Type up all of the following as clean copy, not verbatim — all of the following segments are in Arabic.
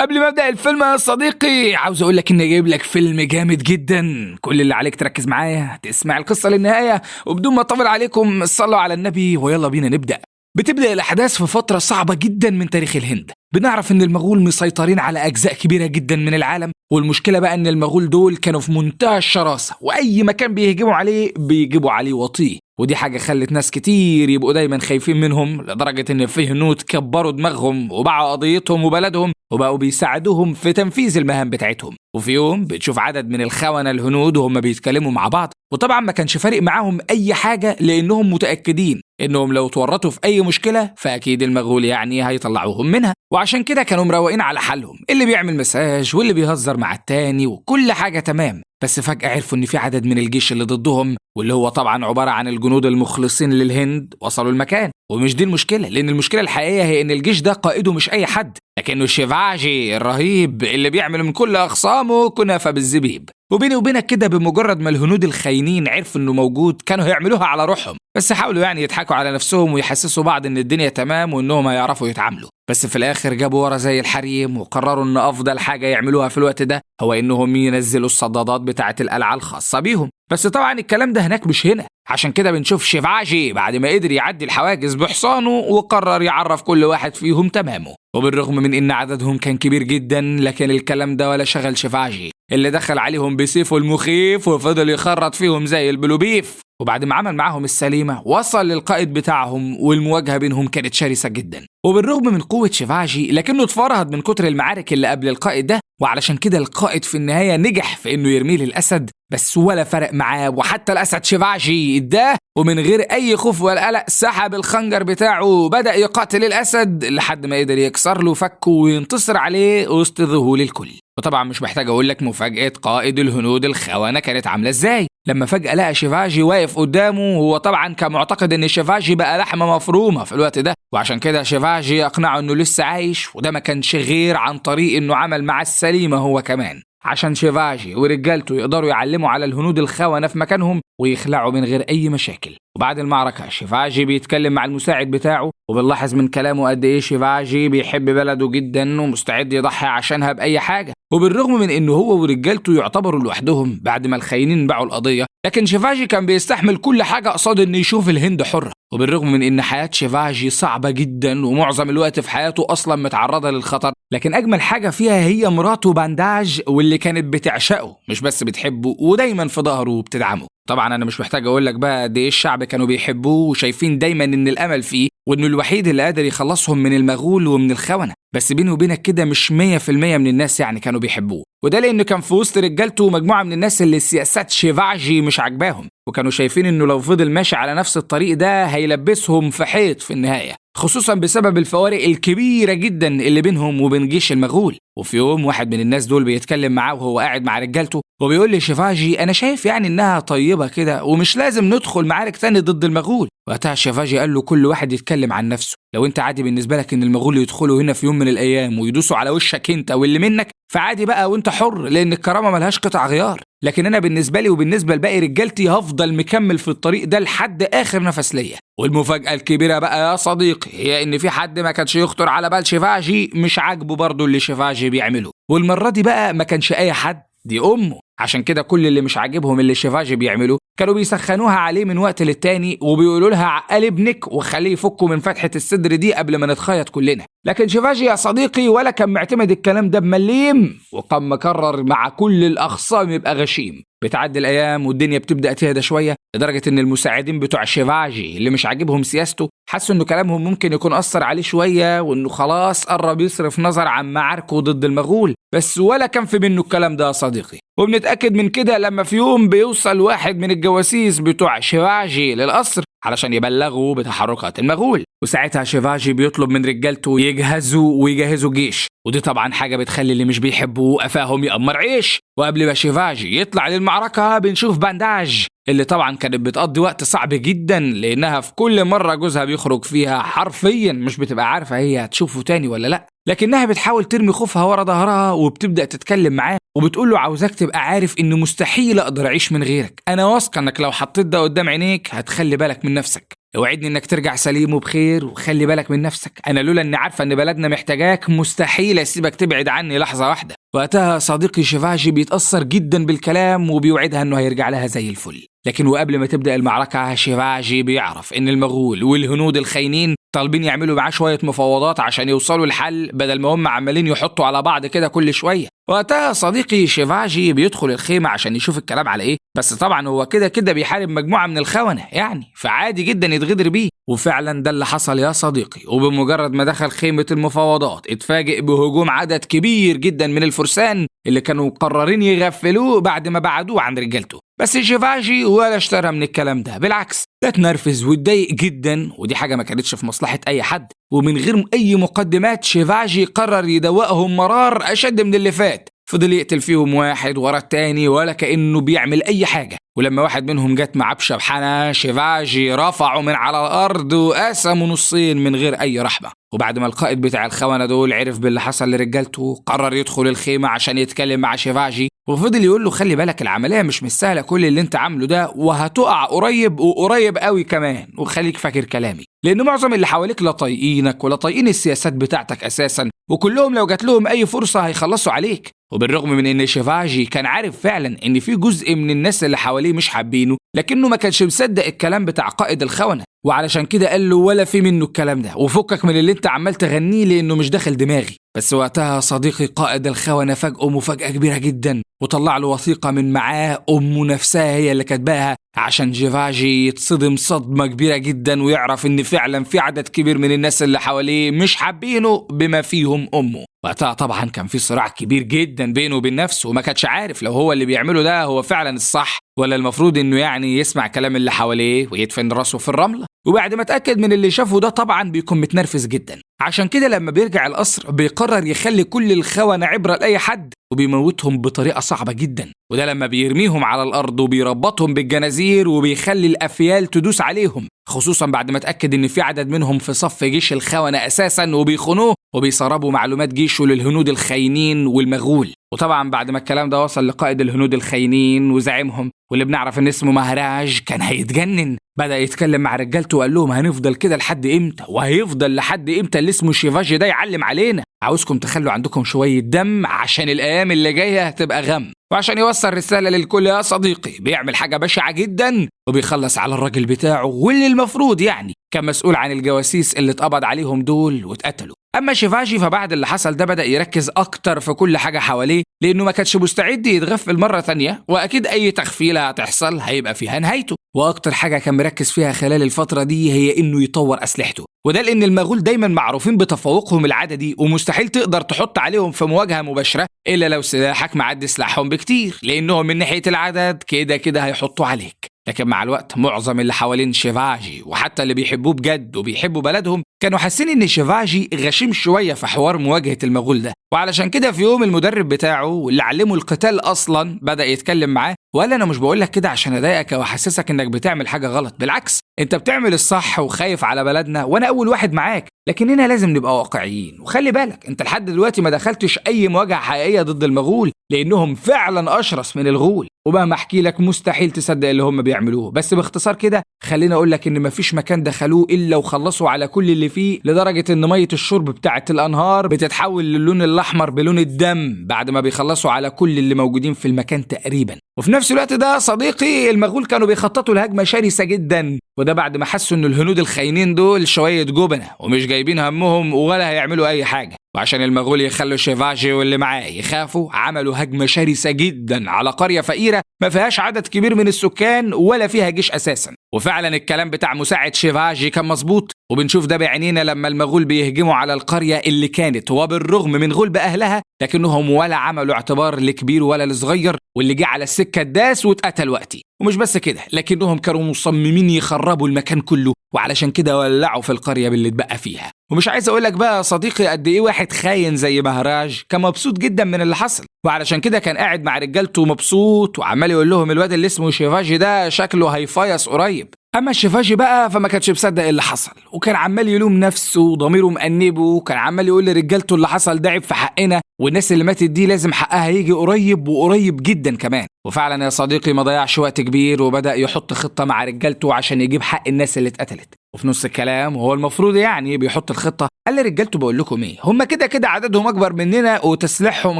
قبل ما ابدا الفيلم يا صديقي عاوز اقول لك اني جايب لك فيلم جامد جدا. كل اللي عليك تركز معايا تسمع القصه للنهايه، وبدون ما اطول عليكم صلوا على النبي ويلا بينا نبدا. بتبدا الاحداث في فتره صعبه جدا من تاريخ الهند. بنعرف ان المغول مسيطرين على اجزاء كبيره جدا من العالم، والمشكله بقى ان المغول دول كانوا في منتهى الشراسه، واي مكان بيهجموا عليه بيجيبوا عليه وطيه، ودي حاجه خلت ناس كتير يبقوا دايما خايفين منهم، لدرجه ان في هنود كبروا دماغهم وباعوا قضيتهم وبلدهم وبقوا بيساعدوهم في تنفيذ المهام بتاعتهم. وفي يوم بتشوف عدد من الخونة الهنود وهم بيتكلموا مع بعض، وطبعا ما كانش فارق معاهم اي حاجه، لانهم متاكدين انهم لو تورطوا في اي مشكله فاكيد المغول يعني هيطلعوهم منها، وعشان كده كانوا مروقين على حالهم، اللي بيعمل مساج واللي بيهزر مع التاني وكل حاجه تمام. بس فجأة عرفوا إن في عدد من الجيش اللي ضدهم، واللي هو طبعا عبارة عن الجنود المخلصين للهند، وصلوا المكان. ومش دي المشكلة، لأن المشكلة الحقيقية هي إن الجيش ده قائده مش أي حد، لكنه شيفاجي الرهيب اللي بيعمل من كل أخصامه كنافة بالزبيب. وبيني وبينك كده بمجرد ما الهنود الخاينين عرفوا إنه موجود كانوا هيعملوها على روحهم، بس حاولوا يعني يضحكوا على نفسهم ويحسسوا بعض إن الدنيا تمام وإنهم هيعرفوا يتعاملوا. بس في الآخر جابوا ورا زي الحريم، وقرروا إن أفضل حاجة يعملوها في الوقت ده هو إنهم ينزلوا الصدادات بتاعة القلعة الخاصة بيهم. بس طبعا الكلام ده هناك مش هنا، عشان كده بنشوف شيفاجي بعد ما قدر يعدي الحواجز بحصانه وقرر يعرف كل واحد فيهم تمامه. وبالرغم من إن عددهم كان كبير جدا، لكن الكلام ده ولا شغل شيفاجي، اللي دخل عليهم بسيفه المخيف وفضل يخرط فيهم زي البلوبيف. وبعد ما عمل معاهم السليمة وصل للقائد بتاعهم، والمواجهة بينهم كانت شرسة جدا. وبالرغم من قوة شيفاجي لكنه اتفرهد من كتر المعارك اللي قبل القائد ده، وعلشان كده القائد في النهاية نجح في انه يرميه للأسد، بس ولا فرق معاه، وحتى الأسد شيفاجي اداه، ومن غير أي خوف ولا قلق سحب الخنجر بتاعه وبدأ يقاتل الأسد لحد ما قدر يكسر له فكه وينتصر عليه وسط ذهول الكل. وطبعا مش محتاج اقول لك مفاجأة قائد الهنود الخونة كانت عاملة ازاي لما فجأة لقى شيفاجي واقف قدامه. هو طبعا كان معتقد ان شيفاجي بقى لحمة مفرومة في الوقت ده، وعشان كده شيفاجي اقنعه انه لسه عايش، وده ما كانش غير عن طريق انه عمل مع السليمة هو كمان، عشان شيفاجي ورجالته يقدروا يعلموا على الهنود الخونة في مكانهم ويخلعوا من غير اي مشاكل. وبعد المعركة شيفاجي بيتكلم مع المساعد بتاعه، وبنلاحظ من كلامه قد ايه شيفاجي بيحب بلده جدا ومستعد يضحي عشانها بأي حاجة. وبالرغم من انه هو ورجالته يعتبروا لوحدهم بعد ما الخاينين باعوا القضية، لكن شيفاجي كان بيستحمل كل حاجة قصاد انه يشوف الهند حرة. وبالرغم من ان حياة شيفاجي صعبة جدا ومعظم الوقت في حياته اصلا متعرضة للخطر، لكن اجمل حاجة فيها هي مراته بانداج، واللي كانت بتعشقه مش بس بتحبه، ودايما في ظهره وبتدعمه. طبعا انا مش محتاج اقول لك بقى قد ايه الشعب كانوا بيحبوه وشايفين دايما ان الامل فيه، وانه الوحيد اللي قادر يخلصهم من المغول ومن الخونة. بس بيني وبينك كده مش 100% من الناس يعني كانوا بيحبوه، وده لانه كان في وسط رجالته مجموعة من الناس اللي سياسات شيفاجي مش عاجباهم، وكانوا شايفين انه لو فضل ماشي على نفس الطريق ده هيلبسهم في حيط في النهاية، خصوصا بسبب الفوارق الكبيرة جدا اللي بينهم وبين جيش المغول. وفي يوم واحد من الناس دول بيتكلم معاه وهو قاعد مع رجالته، وبيقول لشيفاجي انا شايف يعني انها طيبة كده ومش لازم ندخل معارك تاني ضد المغول. وقتها شيفاجي قال له كل واحد يتكلم عن نفسه، لو انت عادي بالنسبة لك ان المغول يدخلوا هنا في يوم من الايام ويدوسوا على وشك انت واللي منك فعادي بقى وانت حر، لان الكرامة ملهاش قطع غيار، لكن انا بالنسبة لي وبالنسبة لباقي رجالتي هفضل مكمل في الطريق ده لحد اخر نفس ليا. والمفاجأة الكبيرة بقى يا صديقي هي ان في حد ما كانش يخطر على بال شيفاجي مش عاجبه برضه اللي شيفاجي بيعمله، والمرة دي بقى ما كانش اي حد، دي امه. عشان كده كل اللي مش عاجبهم اللي شيفاجي بيعمله كانوا بيسخنوها عليه من وقت للتاني، وبيقولوا لها عقل ابنك وخليه يفكه من فتحة الصدر دي قبل ما نتخيط كلنا. لكن شيفاجي يا صديقي ولا كان معتمد الكلام ده بمليم، وكان مكرر مع كل الأخصام يبقى غشيم. بتعدي الأيام والدنيا بتبدأ تهدى شوية، لدرجة إن المساعدين بتوع شيفاجي اللي مش عاجبهم سياسته حسوا إنه كلامهم ممكن يكون أثر عليه شوية، وإنه خلاص قرب يصرف نظر عن معاركه ضد المغول. بس ولا كان في منه الكلام ده يا صديقي، وبنتأكد من كده لما في يوم بيوصل واحد من الجواسيس بتوع شيفاجي للقصر علشان يبلغوا بتحركات المغول. وساعتها شيفاجي بيطلب من رجالته يجهزوا ويجهزوا جيش، ودي طبعا حاجة بتخلي اللي مش بيحبوه قفاهم يأمر عيش. وقبل ما شيفاجي يطلع للمعركة بنشوف بانداج اللي طبعا كانت بتقضي وقت صعب جدا، لأنها في كل مرة جوزها بيخرج فيها حرفيا مش بتبقى عارفة هي هتشوفه تاني ولا لأ، لكنها بتحاول ترمي خوفها ورا ظهرها وبتبدأ تتكلم معاه وبتقول له عاوزاك تبقى عارف إنه مستحيل أقدر أعيش من غيرك، أنا واثقة إنك لو حطيت ده قدام عينيك هتخلي بالك من نفسك. اوعدني انك ترجع سليم وبخير، وخلي بالك من نفسك، انا لولا اني عارفه ان بلدنا محتاجاك مستحيل اسيبك تبعد عني لحظه واحده. وقتها صديقي شيفاجي بيتاثر جدا بالكلام وبيوعدها انه هيرجع لها زي الفل. لكن وقبل ما تبدا المعركه شيفاجي بيعرف ان المغول والهنود الخاينين طالبين يعملوا معاه شويه مفاوضات عشان يوصلوا لحل، بدل ما هم عمالين يحطوا على بعض كده كل شويه. وقتها صديقي شيفاجي بيدخل الخيمه عشان يشوف الكلام على ايه، بس طبعا هو كده كده بيحارب مجموعه من الخونه يعني، فعادي جدا يتغدر بيه. وفعلا ده اللي حصل يا صديقي. وبمجرد ما دخل خيمه المفاوضات اتفاجئ بهجوم عدد كبير جدا من الفرسان اللي كانوا مقررين يغفلوه بعد ما بعدوه عن رجالته. بس شيفاجي ولا اشترى من الكلام ده، بالعكس ده اتنرفز واتضايق جدا، ودي حاجه ما كانتش في مصلحه اي حد. ومن غير اي مقدمات شيفاجي قرر يدوقهم مرار اشد من اللي فات. فضل يقتل فيهم واحد ورا التاني ولا كأنه بيعمل أي حاجة. ولما واحد منهم جت معاه بشبحنة شيفاجي رفعه من على الأرض وقسمه نصين من غير أي رحمة. وبعد ما القائد بتاع الخونة دول عرف باللي حصل لرجالته قرر يدخل الخيمة عشان يتكلم مع شيفاجي، وفضل يقول له خلي بالك العملية مش سهلة كل اللي انت عامله ده، وهتقع قريب وقريب قوي كمان، وخليك فاكر كلامي لأن معظم اللي حواليك لا طايقينك ولا طايقين السياسات بتاعتك أساسا، وكلهم لو جات لهم أي فرصة هيخلصوا عليك. وبالرغم من ان شيفاجي كان عارف فعلا ان في جزء من الناس اللي حواليه مش حابينه، لكنه ما كانش مصدق الكلام بتاع قائد الخونة، وعلشان كده قال له ولا في منه الكلام ده، وفكك من اللي انت عمال تغنيه لانه مش داخل دماغي. بس وقتها صديقي قائد الخونة فاجئه مفاجأة كبيرة جدا، وطلع له وثيقة من معاه أمه نفسها هي اللي كاتباها عشان شيفاجي يتصدم صدمة كبيرة جدا ويعرف ان فعلا في عدد كبير من الناس اللي حواليه مش حابينه بما فيهم أمه. وقتها طبعا كان في صراع كبير جدا بينه وبين نفسه، وما كانش عارف لو هو اللي بيعمله ده هو فعلا الصح ولا المفروض انه يعني يسمع كلام اللي حواليه ويدفن راسه في الرملة. وبعد ما اتأكد من اللي شافه ده طبعا بيكون متنرفز جدا، عشان كده لما بيرجع القصر بيقرر يخلي كل الخونة عبرة لأي حد وبيموتهم بطريقة صعبة جدا. وده لما بيرميهم على الأرض وبيربطهم بالجنازير وبيخلي الأفيال تدوس عليهم، خصوصا بعد ما اتأكد ان في عدد منهم في صف جيش الخونة أساسا وبيخونوه وبيسربوا معلومات جيشه للهنود الخاينين والمغول. وطبعا بعد ما الكلام ده وصل لقائد الهنود الخاينين وزعيمهم واللي بنعرف ان اسمه مهراج كان هيتجنن، بدأ يتكلم مع رجالته وقال لهم هنفضل كده لحد امتى، وهيفضل لحد امتى اللي اسمه شيفاجي ده يعلم علينا؟ عاوزكم تخلوا عندكم شوية دم عشان الأيام اللي جاية هتبقى غم. وعشان يوصل رسالة للكل يا صديقي بيعمل حاجة بشعة جدا وبيخلص على الراجل بتاعه واللي المفروض يعني كان مسؤول عن الجواسيس اللي اتقبض عليهم دول واتقتلوا. أما شيفاجي فبعد اللي حصل ده بدأ يركز أكتر في كل حاجة حواليه لأنه ما كانش مستعد يتغفل مرة تانية، وأكيد أي تغفيلة هتحصل هيبقى فيها نهايته. وأكتر حاجة كان مركز فيها خلال الفترة دي هي إنه يطور أسلحته، وده لأن المغول دايما معروفين بتفوقهم العددي ومستحيل تقدر تحط عليهم في مواجهة مباشرة إلا لو سلاحك معدي سلاحهم بكتير، لأنهم من ناحية العدد كده كده هيحطوا عليك. لكن مع الوقت معظم اللي حوالين شيفاجي وحتى اللي بيحبوه بجد وبيحبوا بلدهم كانوا حاسين ان شيفاجي غشيم شوية في حوار مواجهة المغول ده. وعلشان كده في يوم المدرب بتاعه اللي علمه القتال اصلا بدأ يتكلم معاه وقال انا مش بقولك كده عشان اضايقك او احسسك انك بتعمل حاجة غلط، بالعكس انت بتعمل الصح وخايف على بلدنا وانا اول واحد معاك، لكننا لازم نبقى واقعيين. وخلي بالك انت لحد دلوقتي ما دخلتش اي مواجهة حقيقية ضد المغول لانهم فعلا اشرس من الغول، ومهما احكي لك مستحيل تصدق اللي هم بيعملوه. بس باختصار كده خلينا اقول لك ان مفيش مكان دخلوه الا وخلصوا على كل اللي فيه، لدرجة ان مية الشرب بتاعة الانهار بتتحول للون الاحمر بلون الدم بعد ما بيخلصوا على كل اللي موجودين في المكان تقريبا. وفي نفس الوقت ده صديقي المغول كانوا بيخططوا لهجمة شرسة جدا، وده بعد ما حسوا ان الهنود الخاينين دول شوية جبنة ومش جايبين همهم ولا هيعملوا اي حاجة. وعشان المغول يخلوا شيفاجي واللي معاه يخافوا عملوا هجمة شرسة جدا على قرية فقيرة ما فيهاش عدد كبير من السكان ولا فيها جيش أساسا. وفعلا الكلام بتاع مساعد شيفاجي كان مظبوط، وبنشوف ده بعينينا لما المغول بيهجموا على القرية اللي كانت وبالرغم من غلب أهلها لكنهم ولا عملوا اعتبار لكبير ولا لصغير، واللي جه على السكة الداس واتقتل وقتي. ومش بس كده لكنهم كانوا مصممين يخربوا المكان كله، وعلشان كده ولعوا في القرية باللي اتبقى فيها. ومش عايز اقولك بقى يا صديقي قد ايه واحد خاين زي مهراج كان مبسوط جدا من اللي حصل، وعلشان كده كان قاعد مع رجالته مبسوط وعمال يقول لهم الواد اللي اسمه شيفاجي ده شكله هيفيص قريب. اما شيفاجي بقى فما كانش مصدق اللي حصل، وكان عمال يلوم نفسه وضميره مأنبه، وكان عمال يقول لرجالته اللي حصل ده عيب في حقنا والناس اللي ماتت دي لازم حقها يجي قريب وقريب جدا كمان. وفعلا يا صديقي ما ضيعش وقت كبير وبدأ يحط خطة مع رجالته عشان يجيب حق الناس اللي اتقتلت. وفي نص الكلام وهو المفروض يعني بيحط الخطة قال لرجالته بقول لكم ايه، هم كده كده عددهم اكبر مننا وتسليحهم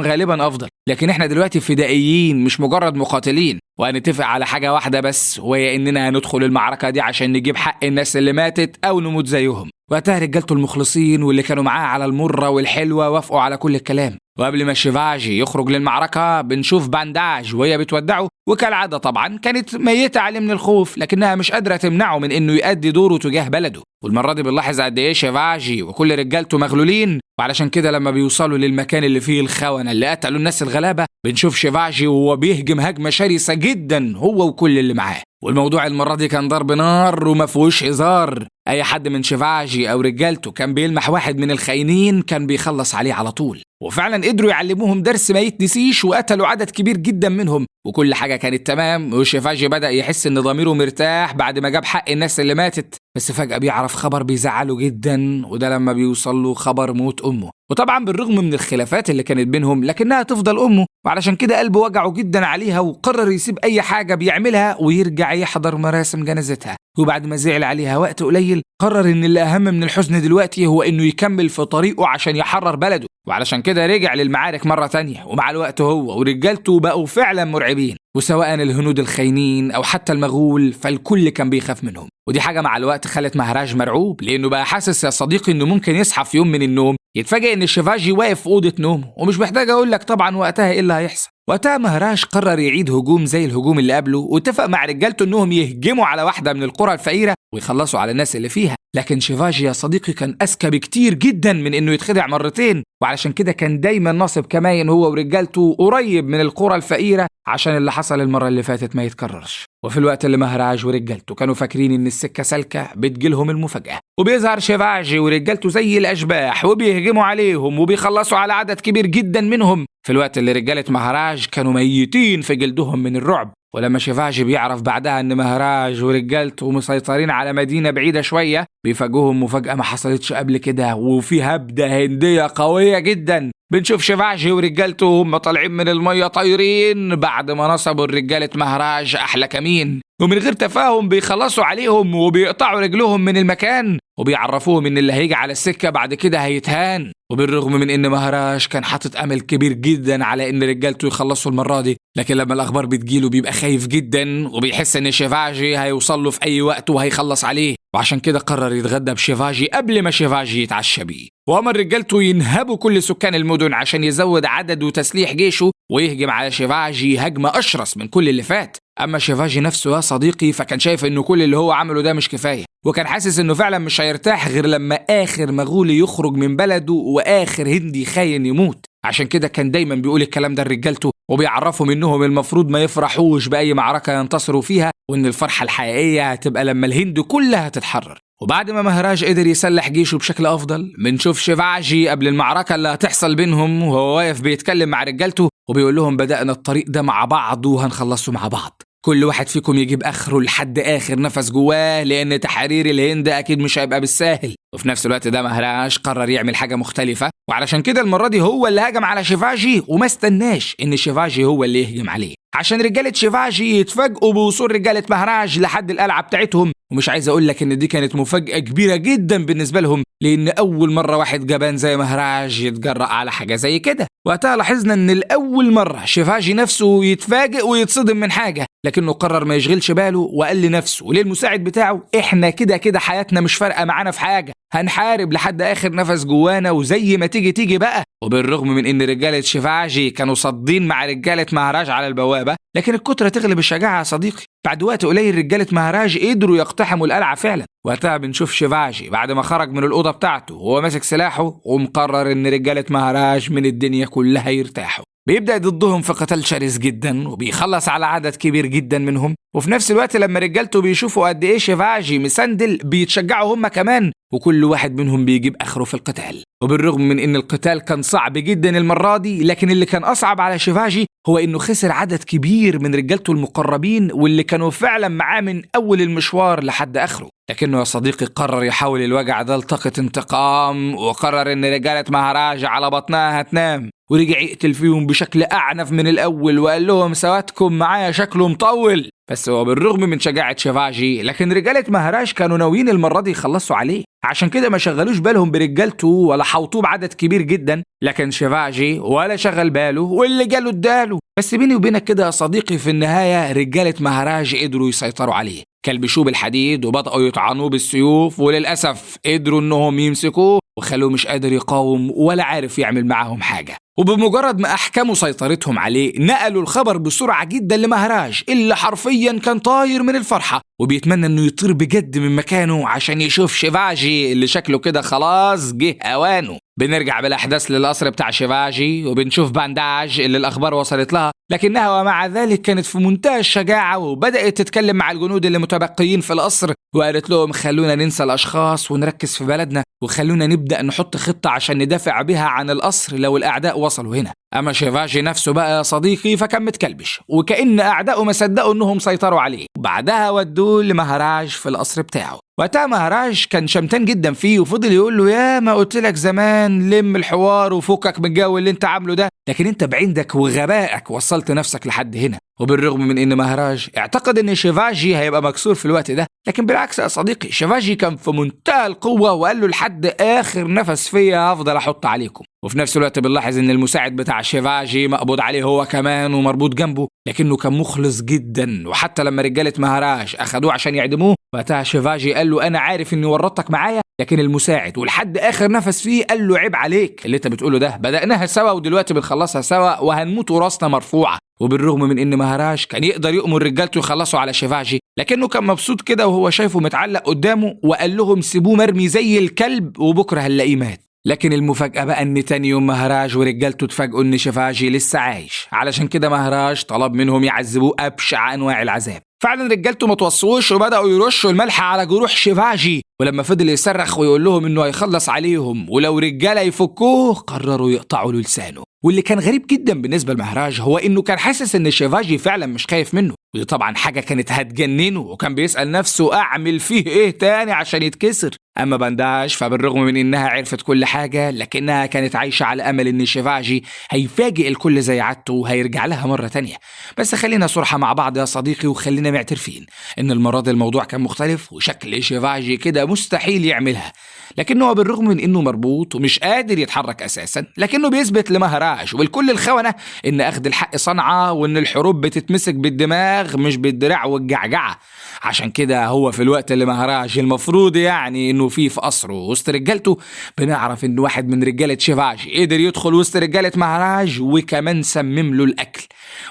غالبا افضل، لكن احنا دلوقتي فدائيين مش مجرد مقاتلين، وهنتفق على حاجة واحدة بس وهي اننا هندخل المعركة دي عشان نجيب حق الناس اللي ماتت او نموت زيهم. وقتها رجالته المخلصين واللي كانوا معاه على المرة والحلوة وافقوا على كل الكلام. وقبل ما شيفاجي يخرج للمعركة بنشوف بانداج وهي بتودعه، وكالعادة طبعا كانت ميتة عليه من الخوف لكنها مش قادرة تمنعه من انه يؤدي دوره تجاه بلده. والمرة دي بنلاحظ قد ايه شيفاجي وكل رجالته مغلولين، وعلشان كده لما بيوصلوا للمكان اللي فيه الخونة اللي قتلوا الناس الغلابة بنشوف شيفاجي وهو بيهجم هجمة شرسة جدا هو وكل اللي معاه. والموضوع المرة دي كان ضرب نار وما فيهوش هزار، اي حد من شيفاجي او رجالته كان بيلمح واحد من الخاينين كان بيخلص عليه على طول. وفعلا قدروا يعلموهم درس ما يتنسيش وقتلوا عدد كبير جدا منهم، وكل حاجة كانت تمام. وشيفاجي بدأ يحس ان ضميره مرتاح بعد ما جاب حق الناس اللي ماتت، بس فجأة بيعرف خبر بيزعله جدا، وده لما بيوصل له خبر موت أمه. وطبعا بالرغم من الخلافات اللي كانت بينهم لكنها تفضل أمه، وعلشان كده قلبه وجعه جدا عليها وقرر يسيب أي حاجة بيعملها ويرجع يحضر مراسم جنازتها. وبعد ما زعل عليها وقت قليل قرر ان اللي اهم من الحزن دلوقتي هو انه يكمل في طريقه عشان يحرر بلده، وعلشان كده رجع للمعارك مرة تانية. ومع الوقت هو ورجالته بقوا فعلا مرعبين، وسواء الهنود الخاينين او حتى المغول فالكل كان بيخاف منهم. ودي حاجة مع الوقت خلت مهراج مرعوب، لانه بقى حاسس يا صديقي انه ممكن يصحى في يوم من النوم يتفاجئ ان شيفاجي واقف في اوضة نومه، ومش محتاج اقول لك طبعا وقتها ايه اللي هيحصل. وقتها مهراج قرر يعيد هجوم زي الهجوم اللي قبله، واتفق مع رجالته انهم يهجموا على واحدة من القرى الفقيرة ويخلصوا على الناس اللي فيها. لكن شيفاجي يا صديقي كان اذكى بكتير جدا من انه يتخدع مرتين، وعلشان كده كان دايما ناصب كماين هو ورجالته قريب من القرى الفقيرة عشان اللي حصل المرة اللي فاتت ما يتكررش. وفي الوقت اللي مهراج ورجالته كانوا فاكرين ان السكة سالكة بتجيلهم المفاجأة، وبيظهر شيفاجي ورجالته زي الاشباح وبيهجموا عليهم وبيخلصوا على عدد كبير جدا منهم، في الوقت اللي رجالة مهراج كانوا ميتين في جلدهم من الرعب. ولما شيفاجي بيعرف بعدها ان مهراج ورجالته مسيطرين على مدينة بعيدة شوية بيفاجئوهم مفاجأة ما حصلتش قبل كده، وفي هبدة هندية قوية جدا. بنشوف شيفاجي ورجالته هم طالعين من المية طايرين بعد ما نصبوا الرجالة مهراج أحلى كمين، ومن غير تفاهم بيخلصوا عليهم وبيقطعوا رجلهم من المكان وبيعرفوهم ان اللي هيجي على السكة بعد كده هيتهان. وبالرغم من ان مهراج كان حاطط امل كبير جدا على ان رجالته يخلصوا المرة دي، لكن لما الاخبار بتجيله بيبقى خايف جدا وبيحس ان شيفاجي هيوصل له في اي وقت وهيخلص عليه، وعشان كده قرر يتغدى بشيفاجي قبل ما شيفاجي يتعشى بيه. وامر رجالته ينهبوا كل سكان المدن عشان يزود عدد وتسليح جيشه ويهجم على شيفاجي هجمة اشرس من كل اللي فات. اما شيفاجي نفسه يا صديقي فكان شايف انه كل اللي هو عمله ده مش كفاية، وكان حاسس انه فعلا مش هيرتاح غير لما اخر مغولي يخرج من بلده واخر هندي خاين يموت. عشان كده كان دايما بيقول الكلام ده لرجالته وبيعرفهم انهم المفروض ما يفرحوش باي معركة ينتصروا فيها، وان الفرحة الحقيقية هتبقى لما الهند كلها تتحرر. وبعد ما مهراج قدر يسلح جيشه بشكل افضل بنشوف شيفاجي قبل المعركة اللي هتحصل بينهم وهو واقف بيتكلم مع رجالته وبيقول لهم بدأنا الطريق ده مع بعض وهنخلصه مع بعض، كل واحد فيكم يجيب اخره لحد اخر نفس جواه، لان تحرير الهند اكيد مش هيبقى بالساهل. وفي نفس الوقت ده مهراج قرر يعمل حاجة مختلفة، وعلشان كده المرة دي هو اللي هجم على شيفاجي وما استناش ان شيفاجي هو اللي يهجم عليه، عشان رجالة شيفاجي يتفاجئوا بوصول رجالة مهراج لحد القلعة بتاعتهم. ومش عايز اقول لك ان دي كانت مفاجأة كبيرة جدا بالنسبة لهم، لان اول مرة واحد جبان زي مهراج يتجرأ على حاجة زي كده. وقتها لاحظنا ان الاول مرة شيفاجي نفسه يتفاجئ ويتصدم من حاجة، لكنه قرر ما يشغلش باله وقال لنفسه وللمساعد بتاعه احنا كده كده حياتنا مش فارقة معانا في حاجة، هنحارب لحد اخر نفس جوانا وزي ما تيجي تيجي بقى. وبالرغم من ان رجالة شيفاجي كانوا صادين مع رجالة مهراج على البوابة، لكن الكترة تغلب الشجاعة يا صديقي. بعد وقت قليل رجالة مهراج قدروا يقتحموا القلعة فعلا. وقتها بنشوف شيفاجي بعد ما خرج من الأوضة بتاعته وهو ماسك سلاحه ومقرر ان رجالة مهراج من الدنيا كلها يرتاحوا. بيبدأ ضدهم في قتال شرس جدا وبيخلص على عدد كبير جدا منهم، وفي نفس الوقت لما رجالته بيشوفوا قد ايه شيفاجي مسندل بيتشجعوا هم كمان، وكل واحد منهم بيجيب اخره في القتال. وبالرغم من ان القتال كان صعب جدا المرة دي، لكن اللي كان اصعب على شيفاجي هو انه خسر عدد كبير من رجالته المقربين واللي كانوا فعلا معاه من اول المشوار لحد اخره. لكنه يا صديقي قرر يحول الوجع ده لطاقة انتقام، وقرر ان رجالة مهراج على بطنها هتنام ورجع يقتل فيهم بشكل أعنف من الأول وقال لهم سواتكم معايا شكله مطول. بس هو بالرغم من شجاعة شيفاجي لكن رجالة مهراج كانوا ناويين المرة دي يخلصوا عليه، عشان كده ما شغلوش بالهم برجالته ولا حوطوه بعدد كبير جدا. لكن شيفاجي ولا شغل باله واللي جاله اداله. بس بيني وبينك كده يا صديقي في النهاية رجالة مهراج قدروا يسيطروا عليه، كلبشوه بالحديد وبدأوا يطعنوه بالسيوف، وللأسف قدروا انهم يمسكوه وخلوه مش قادر يقاوم ولا عارف يعمل معاهم حاجة. وبمجرد ما أحكموا سيطرتهم عليه نقلوا الخبر بسرعة جدا لمهراج اللي حرفيا كان طاير من الفرحة وبيتمنى انه يطير بجد من مكانه عشان يشوف شيفاجي اللي شكله كده خلاص جه اوانه. بنرجع بالاحداث للقصر بتاع شيفاجي وبنشوف بانداج اللي الاخبار وصلت لها، لكنها ومع ذلك كانت في منتهى الشجاعة وبدأت تتكلم مع الجنود اللي متبقيين في القصر وقالت لهم خلونا ننسى الاشخاص ونركز في بلدنا وخلونا نبدأ نحط خطة عشان ندافع بها عن القصر لو الاعداء وصلوا هنا. اما شيفاجي نفسه بقى يا صديقي فكان متكلبش وكأن اعدائه ما صدقوا انهم سيطروا عليه، وبعدها ودوه لمهراج في القصر بتاعه. وقتها مهراج كان شمتان جدا فيه وفضل يقول له يا ما قلت لك زمان لم الحوار وفكك من الجو اللي انت عامله ده، لكن انت بعندك وغبائك وصلت نفسك لحد هنا. وبالرغم من ان مهراج اعتقد ان شيفاجي هيبقى مكسور في الوقت ده، لكن بالعكس يا صديقي شيفاجي كان في منتهى القوة وقال له لحد اخر نفس فيا هفضل احط عليكم. وفي نفس الوقت بنلاحظ ان المساعد بتاع شيفاجي مقبوض عليه هو كمان ومربوط جنبه، لكنه كان مخلص جدا. وحتى لما رجالة مهراج اخدوه عشان يعدموه وقتها شيفاجي قال له انا عارف اني ورطتك معايا، لكن المساعد ولحد اخر نفس فيه قال له عيب عليك اللي انت بتقوله ده، بدأناها سوا ودلوقتي بنخلصها سوا وهنموت وراسنا مرفوعة. وبالرغم من ان مهراج كان يقدر يؤمر رجالته يخلصوا على شيفاجي لكنه كان مبسوط كده وهو شايفه متعلق قدامه وقال لهم سيبوه مرمي زي الكلب وبكره هنلاقيه مات. لكن المفاجأة بقى ان تاني يوم مهراج ورجالته اتفاجئوا ان شيفاجي لسه عايش، علشان كده مهراج طلب منهم يعذبوه أبشع انواع العذاب. فعلا رجالته ما توصوش وبدأوا يرشوا الملح على جروح شيفاجي، ولما فضل يصرخ ويقول لهم انه هيخلص عليهم ولو رجاله يفكوه قرروا يقطعوا له لسانه. واللي كان غريب جدا بالنسبه لمهراج هو انه كان حاسس ان شيفاجي فعلا مش خايف منه، ودي طبعا حاجه كانت هتجننه وكان بيسأل نفسه اعمل فيه ايه تاني عشان يتكسر. اما بانداج فبالرغم من انها عرفت كل حاجه لكنها كانت عايشه على امل ان شيفاجي هيفاجئ الكل زي عادته وهيرجع لها مره تانية. بس خلينا صراحه مع بعض يا صديقي وخلينا معترفين ان المره دي الموضوع كان مختلف وشكل شيفاجي كده مستحيل يعملها، لكنه بالرغم من انه مربوط ومش قادر يتحرك اساسا لكنه بيثبت لمهراج والكل الخونة ان اخذ الحق صنعة وان الحروب بتتمسك بالدماغ مش بالدراع والجعجعة. عشان كده هو في الوقت اللي مهراج المفروض يعني انه فيه في قصره وسط رجالته بنعرف ان واحد من رجالة شيفاجي قدر يدخل وسط رجالة مهراج وكمان سمم له الاكل.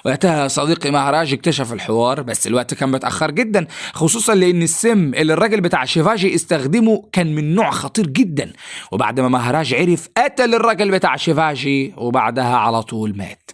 وقتها صديقي مهراج اكتشف الحوار بس الوقت كان متأخر جدا، خصوصا لان السم اللي الراجل بتاع شيفاجي استخدمه كان من نوع خطير جدا. وبعد ما مهراج عرف قتل الراجل بتاع شيفاجي وبعدها على طول مات.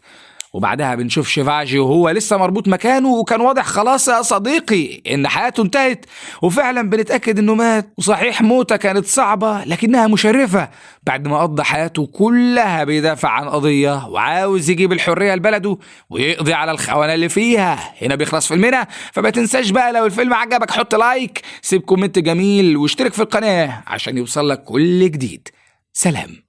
وبعدها بنشوف شيفاجي وهو لسه مربوط مكانه وكان واضح خلاص يا صديقي ان حياته انتهت، وفعلا بنتأكد انه مات. وصحيح موته كانت صعبة لكنها مشرفة بعد ما قضى حياته كلها بيدافع عن قضية وعاوز يجيب الحرية لبلده ويقضي على الخونة اللي فيها. هنا بيخلص فيلمنا، فما تنساش بقى لو الفيلم عجبك حط لايك، سيب كومنت جميل واشترك في القناة عشان يوصل لك كل جديد. سلام.